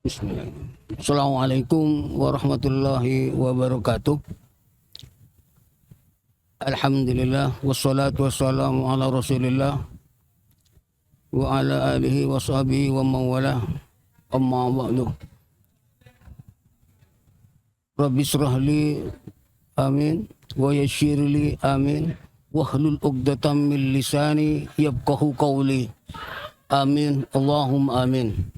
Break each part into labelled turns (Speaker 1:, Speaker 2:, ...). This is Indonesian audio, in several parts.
Speaker 1: Bismillah. Assalamualaikum warahmatullahi wabarakatuh. Alhamdulillah wassalatu wassalamu ala Rasulillah wa ala alihi wa sahbihi wa mawala. Amma ba'du. Rabbi israh li amin wa yassir li amin wahlul 'uqdatam min lisani yafqahu qawli. Amin. Allahumma amin.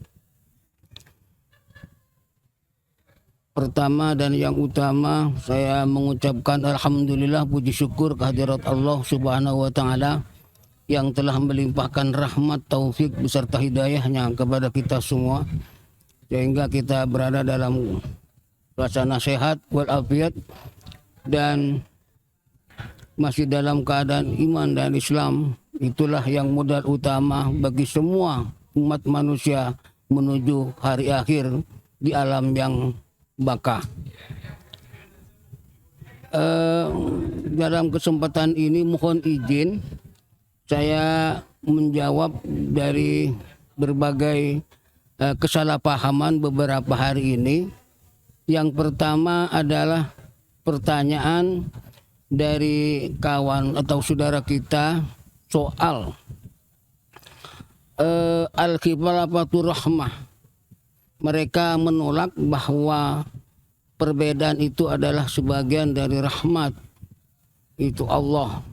Speaker 1: Pertama dan yang utama saya mengucapkan alhamdulillah, puji syukur kehadirat Allah Subhanahu wa taala yang telah melimpahkan rahmat, taufik beserta hidayahnya kepada kita semua sehingga kita berada dalam suasana sehat walafiat dan masih dalam keadaan iman dan Islam. Itulah yang modal utama bagi semua umat manusia menuju hari akhir di alam yang baka. Dalam kesempatan ini mohon izin saya menjawab dari berbagai kesalahpahaman beberapa hari ini. Yang pertama adalah pertanyaan dari kawan atau saudara kita soal al-khilafatu rahmah. Mereka menolak bahwa perbedaan itu adalah sebagian dari rahmat itu Allah.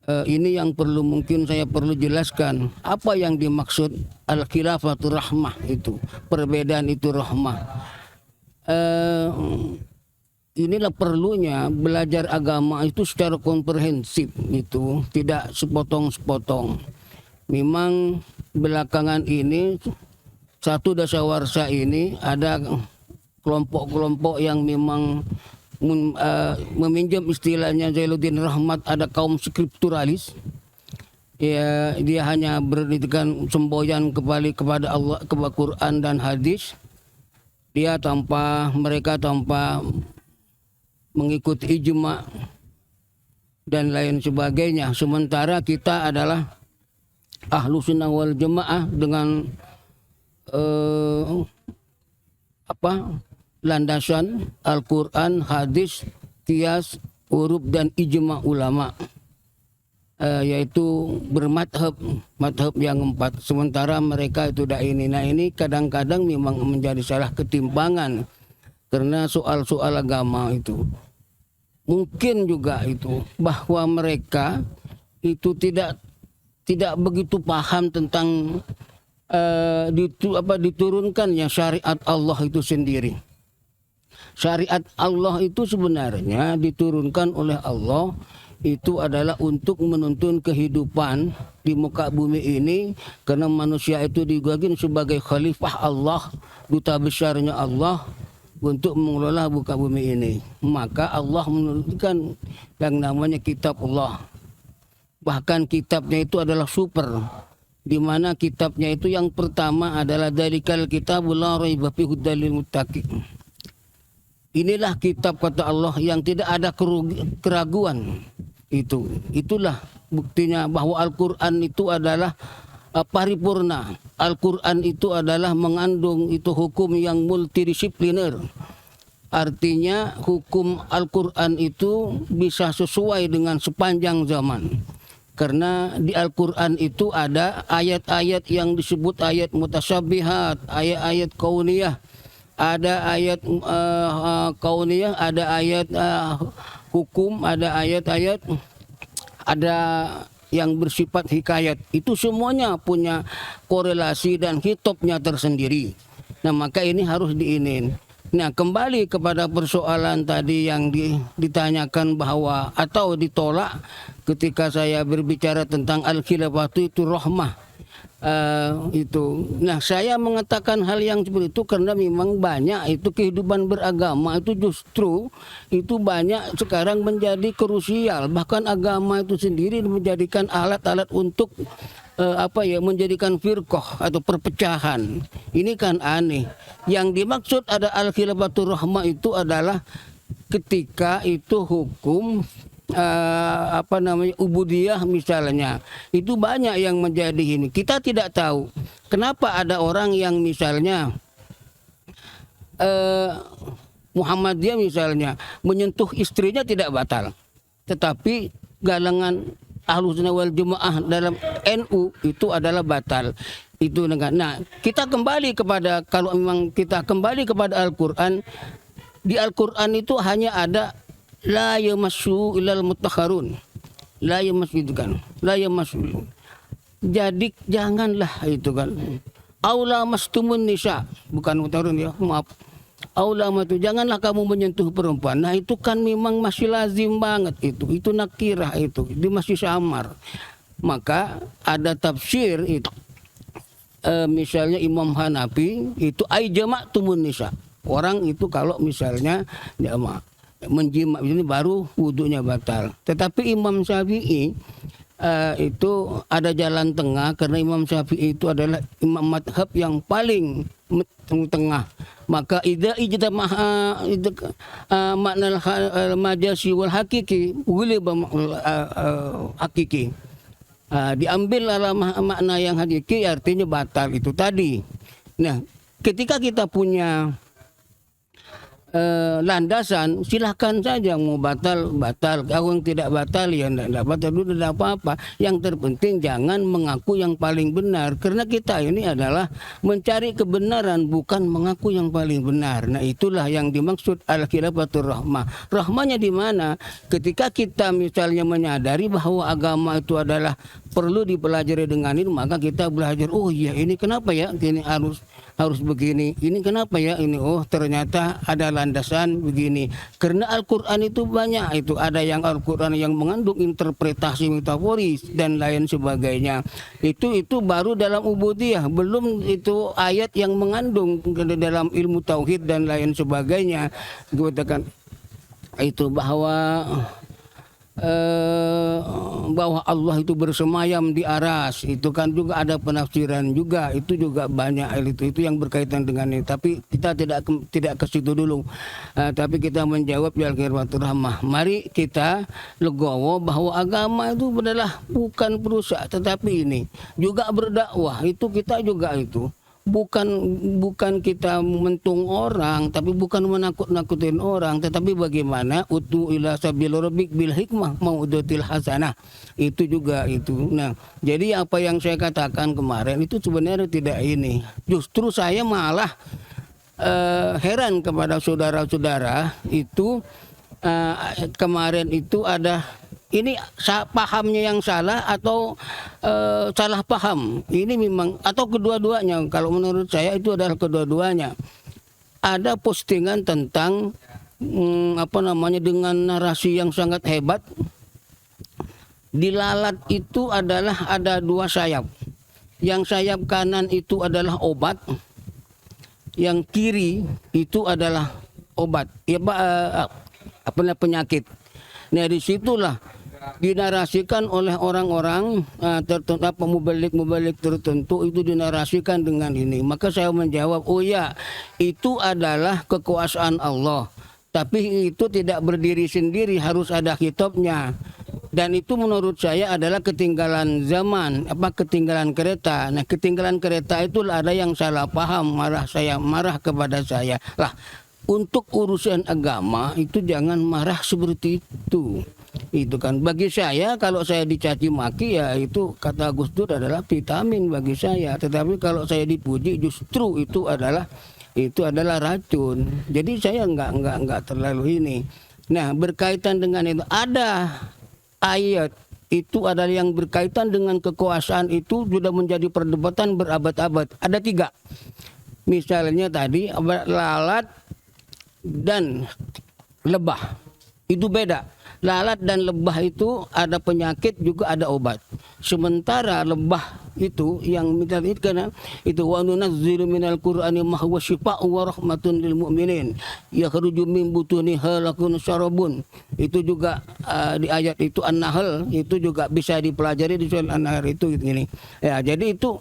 Speaker 1: Ini yang mungkin saya perlu jelaskan. Apa yang dimaksud al-khilafatu rahmah itu? Perbedaan itu rahmah. Inilah perlunya belajar agama itu secara komprehensif, itu tidak sepotong-sepotong. Memang belakangan ini satu dasawarsa ini ada kelompok-kelompok yang memang meminjam istilahnya Zainuddin Rahmat, ada kaum skripturalis. Ya, dia hanya berdirikan semboyan kembali kepada Allah, kepada Quran dan hadis. Mereka tanpa mengikuti ijma dan lain sebagainya. Sementara kita adalah ahlu sunnah wal jamaah dengan landasan Al-Quran, hadis, qiyas, urub dan ijma ulama, yaitu bermadhab yang 4. Sementara mereka itu ini. Nah, ini kadang-kadang memang menjadi salah ketimpangan karena soal-soal agama itu. Mungkin juga itu bahwa mereka itu tidak begitu paham tentang diturunkannya syariat Allah itu sendiri. Syariat Allah itu sebenarnya diturunkan oleh Allah itu adalah untuk menuntun kehidupan di muka bumi ini, karena manusia itu digagin sebagai khalifah Allah, duta besarnya Allah untuk mengelola muka bumi ini. Maka Allah menurunkan yang namanya kitab Allah. Bahkan kitabnya itu adalah super, di mana kitabnya itu yang pertama adalah dalikal kitabul la raiba fihi hudal lil muttaqin. Inilah kitab kata Allah yang tidak ada keraguan. Itulah buktinya bahwa Al-Qur'an itu adalah paripurna. Al-Qur'an itu adalah mengandung itu hukum yang multidisipliner. Artinya hukum Al-Qur'an itu bisa sesuai dengan sepanjang zaman. Karena di Al-Quran itu ada ayat-ayat yang disebut ayat mutasyabihat, ayat-ayat kauniyah. Ada ayat kauniyah, ada ayat hukum, ada ayat-ayat, ada yang bersifat hikayat. Itu semuanya punya korelasi dan hitopnya tersendiri. Nah, maka ini harus diinin. Nah, kembali kepada persoalan tadi yang ditanyakan bahwa atau ditolak ketika saya berbicara tentang al-khilafatu itu rahmah. Nah, saya mengatakan hal yang seperti itu karena memang banyak itu kehidupan beragama itu justru itu banyak sekarang menjadi krusial. Bahkan agama itu sendiri menjadikan alat-alat untuk menjadikan firqah atau perpecahan. Ini kan aneh. Yang dimaksud ada al-khilafatu rahmah itu adalah ketika itu hukum ubudiyah misalnya, itu banyak yang menjadi ini. Kita tidak tahu kenapa ada orang yang misalnya eh, Muhammadiyah misalnya menyentuh istrinya tidak batal, tetapi galangan Ahlussunnah wal Jamaah dalam NU itu adalah batal. Itu dengan. Nah, kita kembali kepada, kalau memang kita kembali kepada Al-Qur'an, di Al-Qur'an itu hanya ada la yamassu ilal mutahharun. La yamassu itu kan. La yamassu. Jadi janganlah itu kan. Aula mastumun nisa, bukan mutahharun ya, maaf. Aula itu janganlah kamu menyentuh perempuan. Nah, itu kan memang masih lazim banget itu. Itu nakirah itu. Dia masih samar. Maka ada tafsir itu. Misalnya Imam Hanafi itu ai jama' tumun nisa. Orang itu kalau misalnya jama' menjima ini baru wudunya batal. Tetapi Imam Syafi'i itu ada jalan tengah, karena Imam Syafi'i itu adalah imam madhab yang paling tengah. Maka idza ijtama'a makna al-majasi wal hakiki ghuliba hakiki. Diambil makna yang hakiki artinya batal itu tadi. Nah, ketika kita punya landasan, silahkan saja mau batal, kalau yang tidak batal ya tidak batal dulu, tidak apa-apa. Yang terpenting jangan mengaku yang paling benar, karena kita ini adalah mencari kebenaran, bukan mengaku yang paling benar. Nah, itulah yang dimaksud al-khilafatur rahmah. Rahmanya di mana? Ketika kita misalnya menyadari bahwa agama itu adalah perlu dipelajari dengan ini, maka kita belajar, oh iya ini kenapa ya ini harus begini, ini kenapa ya ini, oh ternyata ada landasan begini. Karena Al-Quran itu banyak, itu ada yang Al-Quran yang mengandung interpretasi metaforis dan lain sebagainya. Itu baru dalam ubudiyah, belum itu ayat yang mengandung dalam ilmu tauhid dan lain sebagainya. Katakan itu bahwa Allah itu bersemayam di aras, itu kan juga ada penafsiran juga, itu juga banyak itu yang berkaitan dengan ini. Tapi kita tidak ke situ dulu. Tapi kita menjawab ya al-khilafatur rahmah. Mari kita legowo bahwa agama itu adalah bukan perusak, tetapi ini juga berdakwah. Itu kita juga itu bukan kita mentung orang, tapi bukan menakut-nakutin orang, tetapi bagaimana utu ila sabil rabbik bil hikmah maudatil hasanah. Itu juga itu. Nah, jadi apa yang saya katakan kemarin itu sebenarnya tidak ini. Justru saya malah heran kepada saudara-saudara itu kemarin itu ada ini pahamnya yang salah atau salah paham. Ini memang atau kedua-duanya. Kalau menurut saya itu adalah kedua-duanya. Ada postingan tentang dengan narasi yang sangat hebat. Di lalat itu adalah ada dua sayap. Yang sayap kanan itu adalah obat. Yang kiri itu adalah obat. Ya, penyakit. Nah, disitulah dinarasikan oleh orang-orang tertentu, mubalik tertentu itu dinarasikan dengan ini. Maka saya menjawab, oh ya, itu adalah kekuasaan Allah. Tapi itu tidak berdiri sendiri, harus ada kitabnya. Dan itu menurut saya adalah ketinggalan zaman, ketinggalan kereta. Nah, ketinggalan kereta itu ada yang salah paham, marah kepada saya. Lah, untuk urusan agama itu jangan marah seperti itu. Itu kan bagi saya, kalau saya dicaci maki ya itu kata Gus Dur adalah vitamin bagi saya. Tetapi kalau saya dipuji justru itu adalah racun. Jadi saya enggak terlalu ini. Nah, berkaitan dengan itu ada ayat itu adalah yang berkaitan dengan kekuasaan, itu sudah menjadi perdebatan berabad-abad. Ada 3. Misalnya tadi lalat dan lebah. Itu beda. Lalat dan lebah itu ada penyakit juga ada obat. Sementara lebah itu yang minta itu wa nunazzilu minal qur'ani ma huwa syifaa'un wa rahmatun lil mu'minin yakhruju min butuniha lakum syarabun. Itu juga di ayat itu An-Nahl itu juga bisa dipelajari di surah An-Nahl itu gini. Ya, jadi itu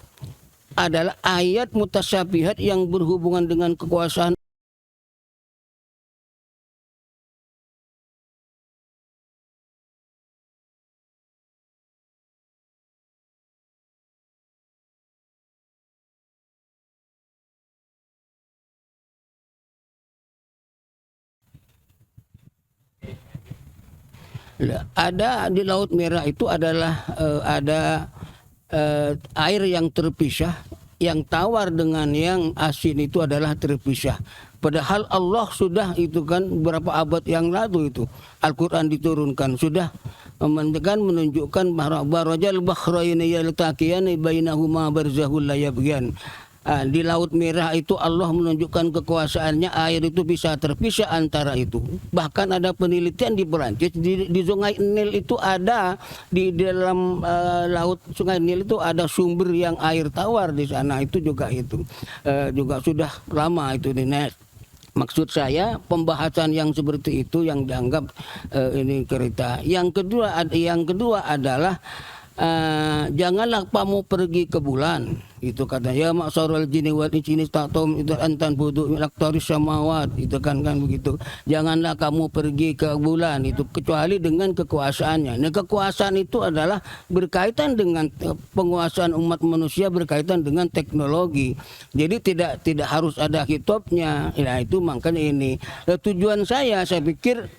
Speaker 1: adalah ayat mutasyabihat yang berhubungan dengan kekuasaan Ada di Laut Merah itu adalah ada air yang terpisah, yang tawar dengan yang asin itu adalah terpisah. Padahal Allah sudah itu kan berapa abad yang lalu itu Al-Quran diturunkan sudah menunjukkan barajal bahraini yaltaqiyani bainahuma barzahul la yabghiyan. Di Laut Merah itu Allah menunjukkan kekuasaannya, air itu bisa terpisah antara itu. Bahkan ada penelitian di Perancis di Sungai Nil itu ada di dalam laut Sungai Nil itu ada sumber yang air tawar di sana, itu juga juga sudah lama itu di. Maksud saya pembahasan yang seperti itu yang dianggap ini cerita. Yang kedua adalah janganlah kamu pergi ke bulan. Itu kata ya maksarul jinni wal insi tatum itu antan budu milaktaris samawat. Itu kan begitu. Janganlah kamu pergi ke bulan itu kecuali dengan kekuasaannya. Nah, kekuasaan itu adalah berkaitan dengan penguasaan umat manusia, berkaitan dengan teknologi. Jadi tidak harus ada hitopnya. Nah, itu makanya ini. Tujuan saya pikir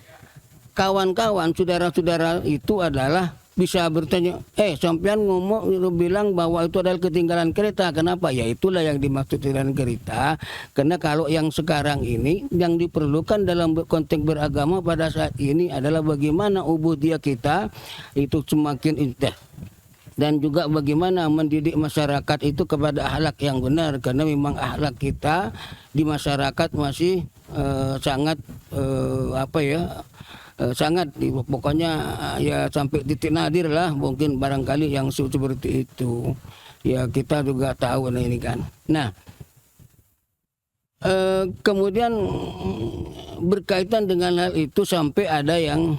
Speaker 1: kawan-kawan, saudara-saudara itu adalah bisa bertanya, sampean bilang bahwa itu adalah ketinggalan kereta. Kenapa? Ya itulah yang dimaksud ketinggalan kereta. Karena kalau yang sekarang ini yang diperlukan dalam konteks beragama pada saat ini adalah bagaimana ubudiyah kita itu semakin indah. Dan juga bagaimana mendidik masyarakat itu kepada akhlak yang benar. Karena memang akhlak kita di masyarakat masih sangat sangat pokoknya ya sampai titik nadir lah mungkin barangkali yang seperti itu ya, kita juga tahu ini kan. Nah kemudian berkaitan dengan hal itu sampai ada yang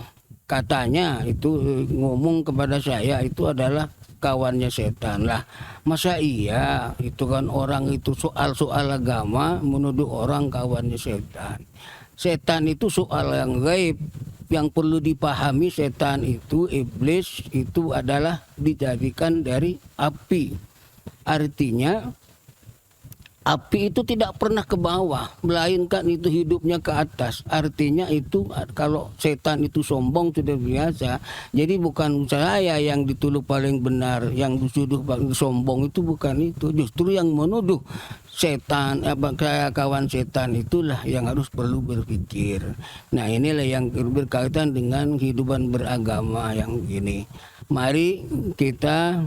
Speaker 1: katanya itu ngomong kepada saya itu adalah kawannya setan lah. Masa iya itu kan orang itu soal agama menuduh orang kawannya setan. Setan itu soal yang gaib. Yang perlu dipahami, setan itu, iblis itu adalah dijadikan dari api. Artinya api itu tidak pernah ke bawah, melainkan itu hidupnya ke atas. Artinya itu kalau setan itu sombong sudah biasa. Jadi bukan saya yang dituduh paling benar, yang dituduh paling sombong itu bukan itu. Justru yang menuduh setan, kawan setan itulah yang harus perlu berpikir. Nah inilah yang berkaitan dengan kehidupan beragama yang ini. Mari kita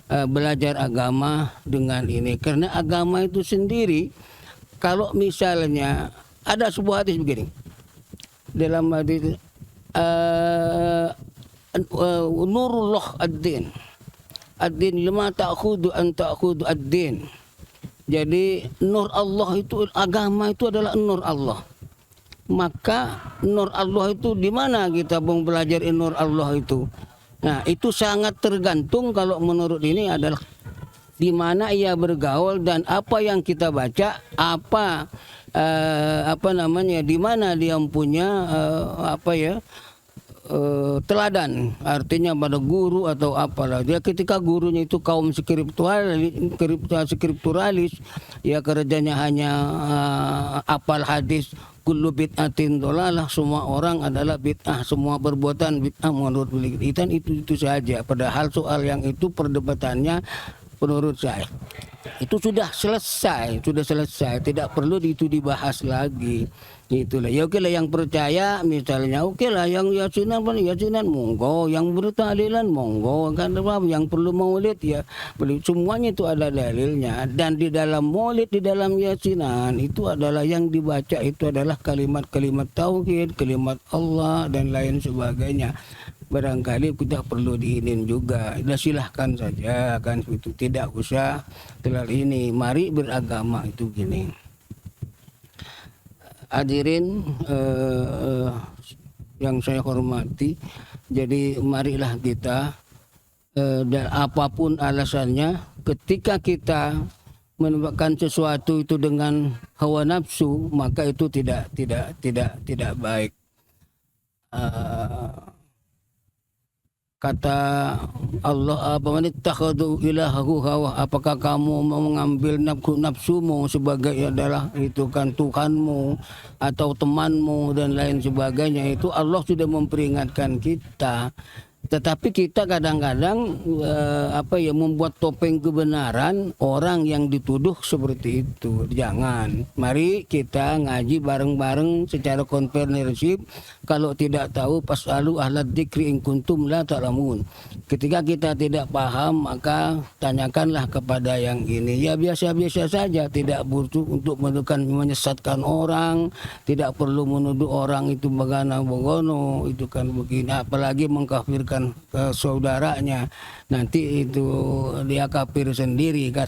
Speaker 1: belajar agama dengan ini, karena agama itu sendiri kalau misalnya ada sebuah hadis begini dalam hadis nurullah ad-din lima ta'khudu an ta'khudu ad-din. Jadi nur Allah itu, agama itu adalah nur Allah. Maka nur Allah itu di mana kita mau belajar nur Allah itu? Nah, itu sangat tergantung kalau menurut ini adalah di mana ia bergaul dan apa yang kita baca, di mana dia punya teladan, artinya pada guru atau apalah dia. Ketika gurunya itu kaum skripturalis, ya kerjanya hanya apal hadis, kullu bid'atin dhalalah, semua orang adalah bid'ah, semua perbuatan bid'ah menurut kita itu saja. Padahal soal yang itu perdebatannya menurut saya itu sudah selesai, tidak perlu itu dibahas lagi. Itulah ya, oke lah yang percaya misalnya, oke lah yang yasinan monggo, yang bertahlilan monggo, kan yang perlu maulid ya semuanya itu ada dalilnya. Dan di dalam maulid, di dalam yasinan itu adalah yang dibaca itu adalah kalimat-kalimat tauhid, kalimat Allah dan lain sebagainya. Barangkali kita perlu diinin juga. Sudah silahkan saja kan, itu tidak usah terlalu ini. Mari beragama itu gini. Hadirin yang saya hormati, jadi marilah kita dan apapun alasannya, ketika kita menemukan sesuatu itu dengan hawa nafsu, maka itu tidak baik. kata Allah apa manittakhadhu ilahahu hawa, apakah kamu mau mengambil nafsumu sebagai adalah itu kan Tuhanmu atau temanmu dan lain sebagainya. Itu Allah sudah memperingatkan kita. Tetapi kita kadang-kadang membuat topeng kebenaran orang yang dituduh seperti itu. Jangan. Mari kita ngaji bareng-bareng secara konfirmasi. Kalau tidak tahu fasalu ahlad dzikri in kuntum la ta'lamun. Ketika kita tidak paham maka tanyakanlah kepada yang ini. Ya biasa-biasa saja, tidak butuh untuk menyesatkan orang, tidak perlu menuduh orang itu begono itu kan begini, apalagi mengkafirkan ke saudaranya, nanti itu dia kafir sendiri kan.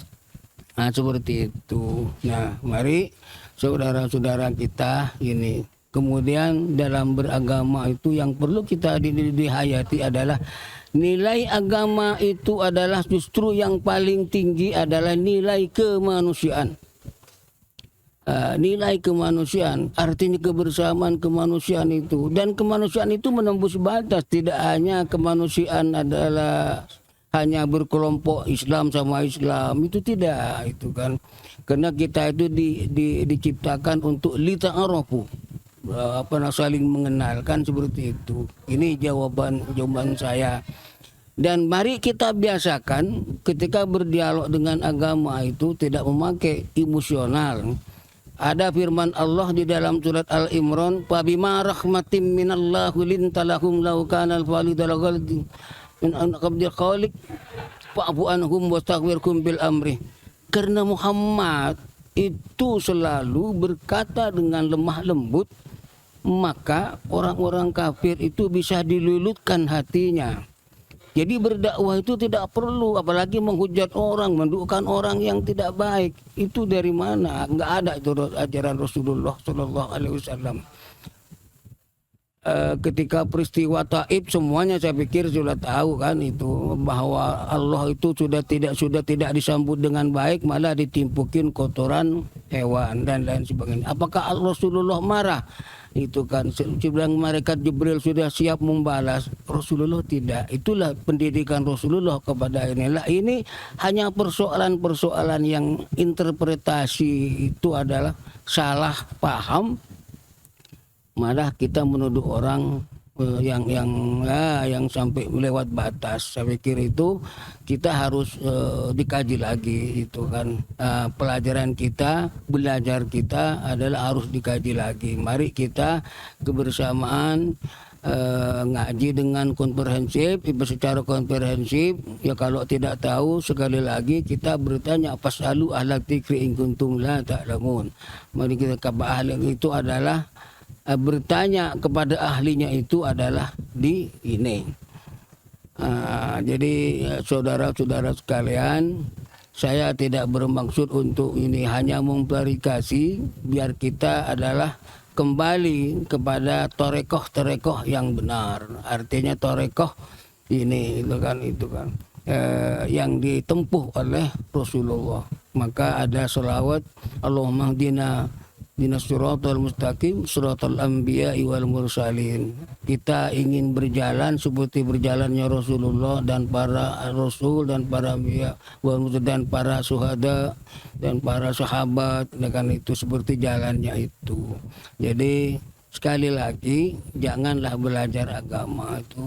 Speaker 1: Nah seperti itu. Nah mari saudara-saudara kita ini, kemudian dalam beragama itu yang perlu kita dihayati adalah nilai agama itu adalah justru yang paling tinggi adalah nilai kemanusiaan. Nilai kemanusiaan artinya kebersamaan kemanusiaan itu, dan kemanusiaan itu menembus batas. Tidak hanya kemanusiaan adalah hanya berkelompok Islam sama Islam, itu tidak, itu kan karena kita itu diciptakan untuk lita'arafu, saling mengenalkan seperti itu. Ini jawaban saya. Dan mari kita biasakan ketika berdialog dengan agama itu tidak memakai emosional. Ada firman Allah di dalam surat Al-Imran, "Fabima rahmatim minallahu lintalahum law kana al-walidul ghalid min qabdil khaliq fa'fu anhum wastaghfirhum bil amri." Karena Muhammad itu selalu berkata dengan lemah lembut, maka orang-orang kafir itu bisa dilulutkan hatinya. Jadi berdakwah itu tidak perlu apalagi menghujat orang, mendukkan orang yang tidak baik. Itu dari mana? Enggak ada itu ajaran Rasulullah Shallallahu Alaihi Wasallam. Ketika peristiwa Taif semuanya saya pikir sudah tahu kan itu, bahwa Allah itu sudah tidak disambut dengan baik, malah ditimpukin kotoran hewan dan lain sebagainya. Apakah Rasulullah marah? Itu kan sedang malaikat Jibril sudah siap membalas, Rasulullah tidak. Itulah pendidikan Rasulullah kepada inilah. Ini hanya persoalan-persoalan yang interpretasi itu adalah salah paham, malah kita menuduh orang yang sampai lewat batas. Saya pikir itu kita harus dikaji lagi itu kan. Pelajaran kita, belajar kita adalah harus dikaji lagi. Mari kita kebersamaan ngaji dengan komprehensif, secara komprehensif. Ya kalau tidak tahu sekali lagi kita bertanya fasalu ahla dzikri in kuntum la ta'lamun. Mari kita itu adalah bertanya kepada ahlinya itu adalah di ini. Jadi saudara-saudara sekalian, saya tidak bermaksud untuk ini, hanya memklarifikasi biar kita adalah kembali kepada torekoh yang benar. Artinya torekoh ini itu kan yang ditempuh oleh Rasulullah. Maka ada selawat Allahumma hdina dinas siratal mustaqim siratal anbiya'i wal mursalin. Kita ingin berjalan seperti berjalannya Rasulullah dan para rasul dan para anbiya dan para syuhada dan para sahabat, dengan itu seperti jalannya itu. Jadi sekali lagi janganlah belajar agama itu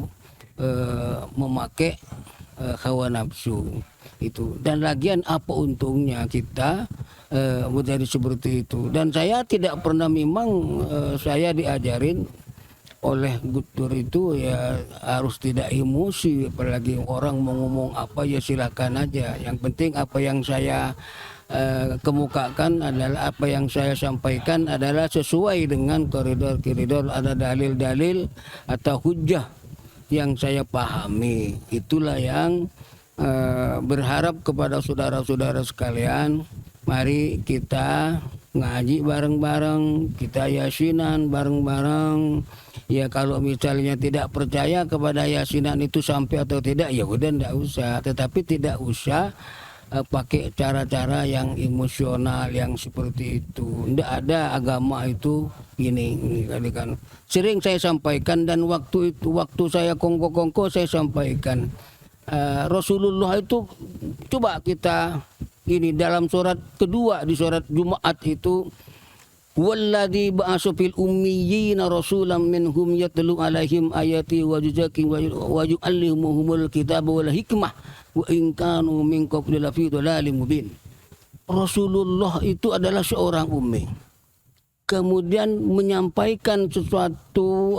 Speaker 1: memakai hawa nafsu itu. Dan lagian apa untungnya kita menjadi seperti itu. Dan saya tidak pernah memang saya diajarin oleh Gus Dur itu ya harus tidak emosi, apalagi orang mau ngomong apa ya silakan aja. Yang penting apa yang saya kemukakan adalah apa yang saya sampaikan adalah sesuai dengan koridor ada dalil-dalil atau hujah yang saya pahami. Itulah yang berharap kepada saudara-saudara sekalian, mari kita ngaji bareng-bareng, kita yasinan bareng-bareng. Ya kalau misalnya tidak percaya kepada yasinan itu sampai atau tidak, ya udah enggak usah. Tetapi tidak usah pakai cara-cara yang emosional yang seperti itu. Tidak ada agama itu ini kan. Sering saya sampaikan dan waktu saya kongko-kongko saya sampaikan Rasulullah itu, coba kita ini dalam surat kedua di surat Jumat itu, walladzi ba'atsa fil ummiyina rasulan minhum yatlu alaihim ayati wa yuzakkihim wa yu'allimuhumul kitaba wal hikmah wa in kanu min qabli lafi dhalalin mubin. Rasulullah itu adalah seorang ummi. Kemudian menyampaikan sesuatu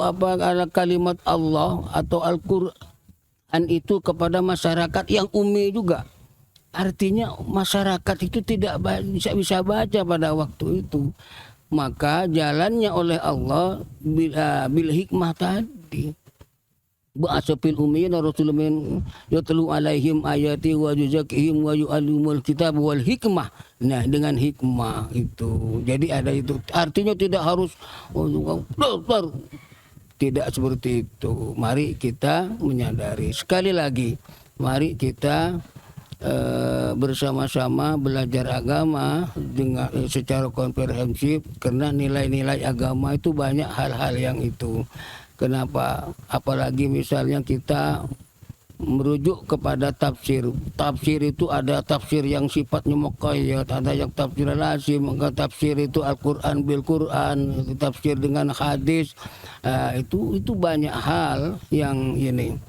Speaker 1: kalimat Allah atau Al-Qur'an itu kepada masyarakat yang ummi juga. Artinya masyarakat itu tidak bisa baca pada waktu itu. Maka jalannya oleh Allah bil hikmah tadi. Ba'atsa fil ummiyina rasulun yatlu alaihim ayati wa yuzakkihim wa yu'allimul kitab wal hikmah. Nah, dengan hikmah itu. Jadi ada itu. Artinya tidak harus tidak seperti itu. Mari kita menyadari. Sekali lagi, mari kita bersama-sama belajar agama dengan secara komprehensif, karena nilai-nilai agama itu banyak hal-hal yang itu. Kenapa? Apalagi misalnya kita merujuk kepada tafsir. Tafsir itu ada tafsir yang sifatnya muqayyad, ada yang tafsir lazim, maka tafsir itu Al-Qur'an bil Qur'an, tafsir dengan hadis. Itu banyak hal yang ini.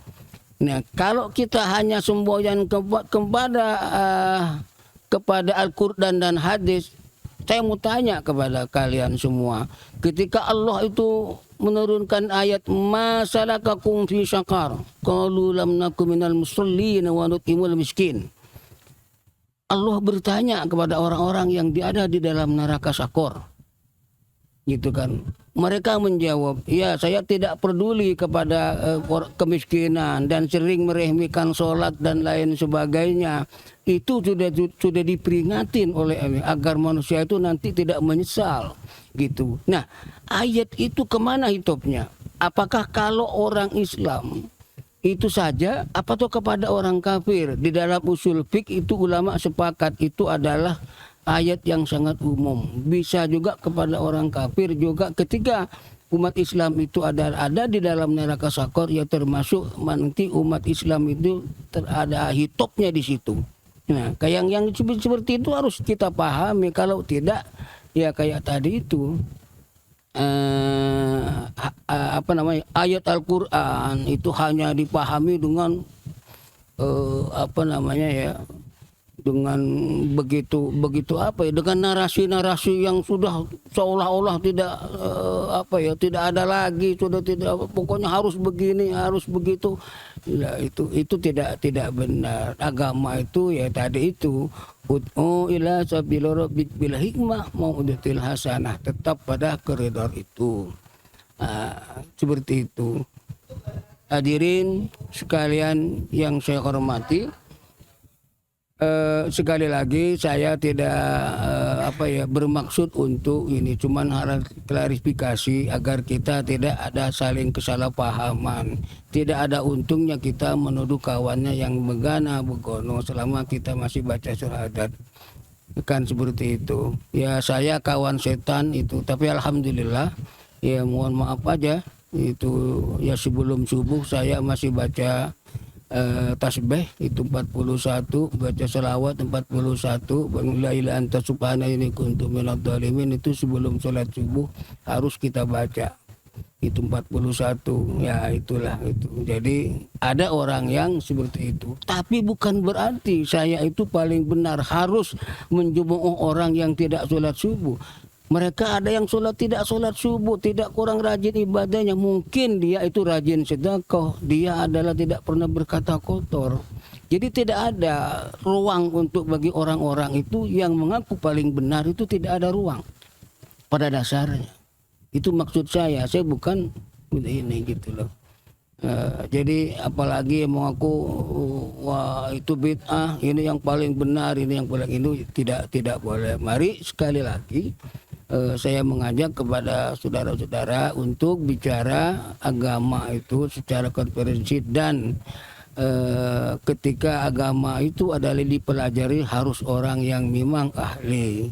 Speaker 1: Nah, kalau kita hanya semboyan kepada Al-Qur'an dan hadis, saya mau tanya kepada kalian semua, ketika Allah itu menurunkan ayat masalakakum fi syaqar qalu lam nakum minal musallin wa nutimul miskin, Allah bertanya kepada orang-orang yang ada di dalam neraka Sakor, gitu kan. Mereka menjawab, ya saya tidak peduli kepada kemiskinan dan sering meremehkan sholat dan lain sebagainya. Itu sudah diperingatin oleh agar manusia itu nanti tidak menyesal, gitu. Nah, ayat itu kemana hitopnya? Apakah kalau orang Islam itu saja, apa tuh kepada orang kafir? Di dalam usul fiqh itu ulama sepakat itu adalah ayat yang sangat umum. Bisa juga kepada orang kafir juga. Ketika umat Islam itu ada di dalam neraka Sakor, ya termasuk nanti umat Islam itu ada hitopnya di situ. Nah, kayak yang seperti itu harus kita pahami. Kalau tidak, ya kayak tadi itu ayat Al-Qur'an itu hanya dipahami dengan dengan begitu dengan narasi-narasi yang sudah seolah-olah tidak ada lagi, sudah tidak, pokoknya harus begini, harus begitu. Nah, itu tidak benar. Agama itu ya tadi itu ud'u ila sabil rabbik bil hikmah mau'izatil hasanah, tetap pada koridor itu. Seperti itu. Hadirin sekalian yang saya hormati, sekali lagi saya tidak bermaksud untuk ini, cuman harus klarifikasi agar kita tidak ada saling kesalahpahaman. Tidak ada untungnya kita menuduh kawannya yang begana begono selama kita masih baca syahadat, kan seperti itu. Ya saya kawan setan itu, tapi alhamdulillah ya mohon maaf aja itu ya sebelum subuh saya masih baca tasbih itu 41, baca selawat 41, la ilaha anta subhanaka inni kuntu minadz dzalimin, itu sebelum sholat subuh harus kita baca itu 41. Ya itulah itu. Jadi ada orang yang seperti itu, tapi bukan berarti saya itu paling benar harus menjumuh orang yang tidak sholat subuh. Mereka ada yang tidak sholat subuh, tidak kurang rajin ibadahnya. Mungkin dia itu rajin sedekah, dia adalah tidak pernah berkata kotor. Jadi tidak ada ruang untuk bagi orang-orang itu yang mengaku paling benar, itu tidak ada ruang pada dasarnya. Itu maksud saya bukan ini gitu loh. Jadi apalagi yang mengaku wah itu bid'ah, ini yang paling benar, ini yang paling ini, tidak boleh. Mari sekali lagi saya mengajak kepada saudara-saudara untuk bicara agama itu secara konferensi dan ketika agama itu adalah dipelajari harus orang yang memang ahli.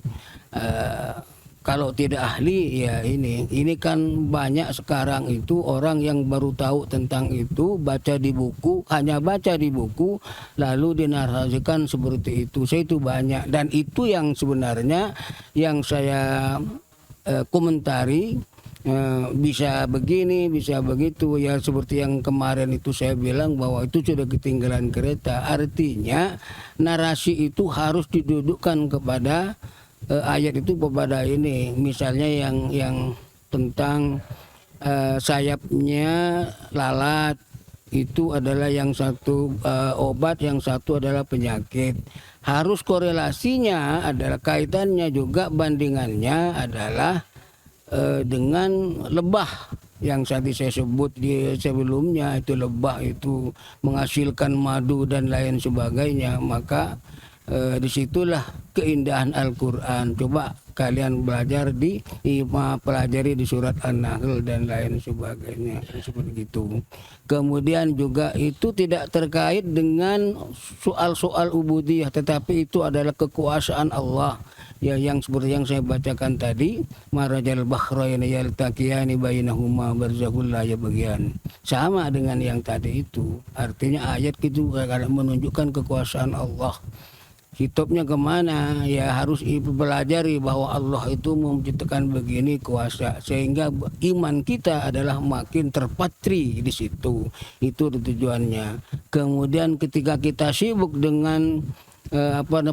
Speaker 1: Kalau tidak ahli ya ini kan banyak sekarang itu orang yang baru tahu tentang itu, baca di buku, hanya baca di buku lalu dinarasikan seperti itu. Saya itu banyak, dan itu yang sebenarnya yang saya komentari. Bisa begini, bisa begitu ya, seperti yang kemarin itu saya bilang bahwa itu sudah ketinggalan kereta. Artinya narasi itu harus didudukkan kepada ayat itu, kepada ini misalnya yang tentang sayapnya lalat itu adalah yang satu obat, yang satu adalah penyakit. Harus korelasinya adalah kaitannya juga, bandingannya adalah dengan lebah yang tadi saya sebut di sebelumnya, itu lebah itu menghasilkan madu dan lain sebagainya. Maka disitulah keindahan Al-Quran. Coba kalian belajar pelajari di surat An-Nahl dan lain sebagainya, seperti itu. Kemudian juga itu tidak terkait dengan soal-soal ubudiyah, tetapi itu adalah kekuasaan Allah. Ya, yang seperti yang saya bacakan tadi, marajal bahraini yaltaqiyani bainahuma barzakhul la yabghiyan. Sama dengan yang tadi itu. Artinya ayat itu menunjukkan kekuasaan Allah. Hitopnya kemana? Ya harus pelajari bahwa Allah itu menciptakan begini kuasa, sehingga iman kita adalah makin terpatri di situ. Itu tujuannya. Kemudian ketika kita sibuk dengan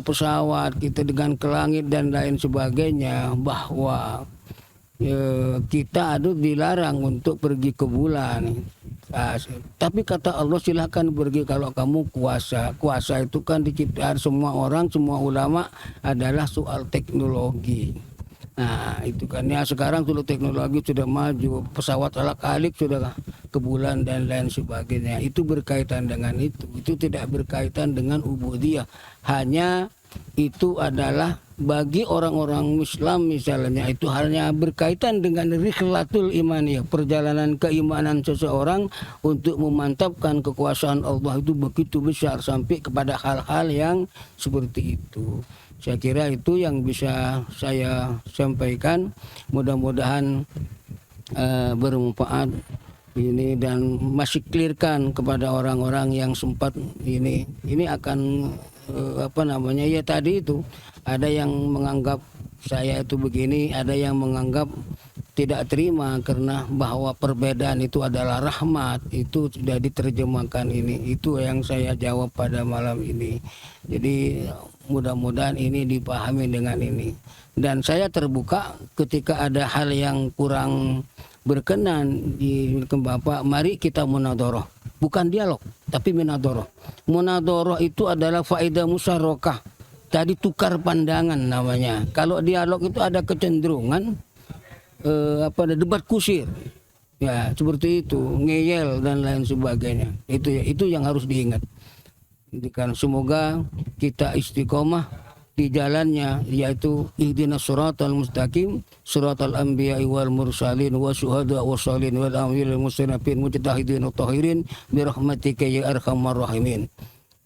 Speaker 1: pesawat, kita dengan ke langit dan lain sebagainya, bahwa kita dilarang untuk pergi ke bulan. Tapi kata Allah, silahkan pergi kalau kamu kuasa. Kuasa itu kan diciptakan semua orang, semua ulama adalah soal teknologi. Nah itu kan ya, sekarang sudah teknologi sudah maju, pesawat alak-alik sudah ke bulan dan lain sebagainya. Itu berkaitan dengan itu tidak berkaitan dengan ubudiyah. Hanya itu adalah bagi orang-orang Islam misalnya, itu hanya berkaitan dengan rikhlatul imaniyah, perjalanan keimanan seseorang untuk memantapkan kekuasaan Allah itu begitu besar sampai kepada hal-hal yang seperti itu. Saya kira itu yang bisa saya sampaikan. Mudah-mudahan bermanfaat ini dan masih clearkan kepada orang-orang yang sempat ini akan ya tadi itu ada yang menganggap saya itu begini, ada yang menganggap tidak terima karena bahwa perbedaan itu adalah rahmat. Itu sudah diterjemahkan ini. Itu yang saya jawab pada malam ini. Jadi mudah-mudahan ini dipahami dengan ini. Dan saya terbuka ketika ada hal yang kurang berkenan di Bapak, mari kita munadharah. Bukan dialog, tapi munadharah. Munadharah itu adalah faedah musyarakah. Tadi tukar pandangan namanya. Kalau dialog itu ada kecenderungan debat kusir. Ya, seperti itu, ngeyel dan lain sebagainya. Itu yang harus diingat. Semoga kita istiqomah di jalannya, yaitu ihdinas siratal mustaqim siratal anbiya'i wal mursalin wa syuhada wa shalin wal amwil musnafin mujtahidin wa tahirin bi rahmatika ya arhamar rahimin.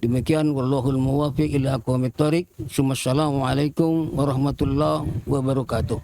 Speaker 1: Demikian, wallahul muwaffiq ila aqwamit thoriq. Assalamualaikum warahmatullahi wabarakatuh.